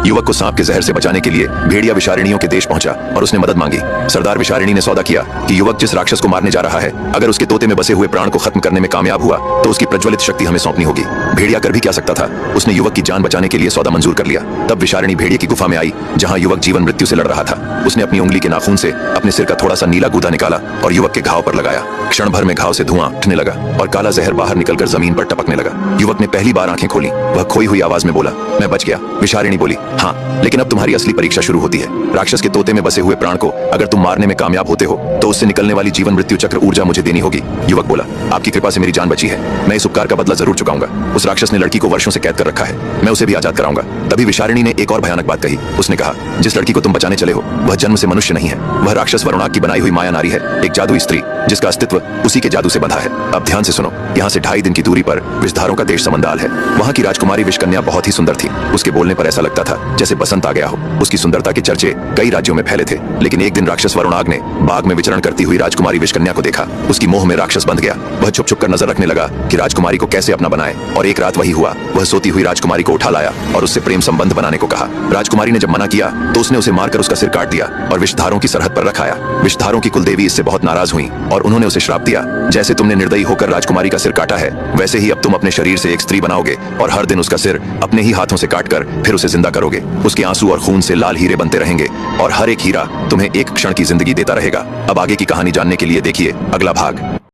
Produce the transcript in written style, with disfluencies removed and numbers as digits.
युवक को सांप के जहर से बचाने के लिए भेड़िया विषारिणियों के देश पहुंचा और उसने मदद मांगी। सरदार विषारिणी ने सौदा किया कि युवक जिस राक्षस को मारने जा रहा है, अगर उसके तोते में बसे हुए प्राण को खत्म करने में कामयाब हुआ तो उसकी प्रज्वलित शक्ति हमें सौंपनी होगी। भेड़िया कर भी क्या सकता था, उसने युवक की जान बचाने के लिए सौदा मंजूर कर लिया। तब विषारिणी भेड़िए की गुफा में आई जहां युवक जीवन मृत्यु से लड़ रहा था। उसने अपनी उंगली के नाखून से अपने सिर का थोड़ा सा नीला गूदा निकाला और युवक के घाव पर लगाया। क्षण भर में घाव से धुआं उठने लगा और काला जहर बाहर निकलकर जमीन पर टपकने लगा। युवक ने पहली बार आंखें खोली। वह खोई हुई आवाज में बोला, मैं बच गया। विषारिणी बोली, हाँ, लेकिन अब तुम्हारी असली परीक्षा शुरू होती है। राक्षस के तोते में बसे हुए प्राण को अगर तुम मारने में कामयाब होते हो तो उससे निकलने वाली जीवन मृत्यु चक्र ऊर्जा मुझे देनी होगी। युवक बोला, आपकी कृपा से मेरी जान बची है, मैं इस उपकार का बदला जरूर चुकाऊंगा। उस राक्षस ने लड़की को वर्षों से कैद कर रखा है, मैं उसे भी आजाद कराऊंगा। तभी विषारिणी ने एक और भयानक बात कही। उसने कहा, जिस लड़की को तुम बचाने चले हो वह जन्म से मनुष्य नहीं है, वह राक्षस वरुणाग की बनाई हुई माया नारी है, एक जादुई स्त्री जिसका अस्तित्व उसी के जादू से बंधा है। अब ध्यान से सुनो, यहाँ से 2.5 दिन की दूरी पर विषधारों का देश समंदाल है। वहाँ की राजकुमारी विषकन्या बहुत ही सुंदर थी। उसके बोलने पर ऐसा लगता था जैसे बसंत आ गया हो। उसकी सुंदरता के चर्चे कई राज्यों में फैले थे। लेकिन एक दिन राक्षस वरुणाग ने बाग में विचरण करती हुई राजकुमारी विषकन्या को देखा। उसकी मोह में राक्षस बंध गया। वह छुप छुप कर नजर रखने लगा कि राजकुमारी को कैसे अपना बनाए, और एक रात वही हुआ। वह सोती हुई राजकुमारी को उठा लाया और उससे प्रेम संबंध बनाने को कहा। राजकुमारी ने जब मना किया तो उसने उसे मारकर उसका सिर काट दिया और विषधारों की सरहद पर रखाया। विषधारों की कुलदेवी इससे बहुत नाराज हुई और उन्होंने उसे श्राप दिया, जैसे तुमने निर्दयी होकर राजकुमारी का सिर काटा है वैसे ही अब तुम अपने शरीर से एक स्त्री बनाओगे और हर दिन उसका सिर अपने ही हाथों से काटकर फिर उसे जिंदा करोगे। उसके आंसू और खून से लाल हीरे बनते रहेंगे और हर एक हीरा तुम्हें एक क्षण की जिंदगी देता रहेगा। अब आगे की कहानी जानने के लिए देखिए अगला भाग।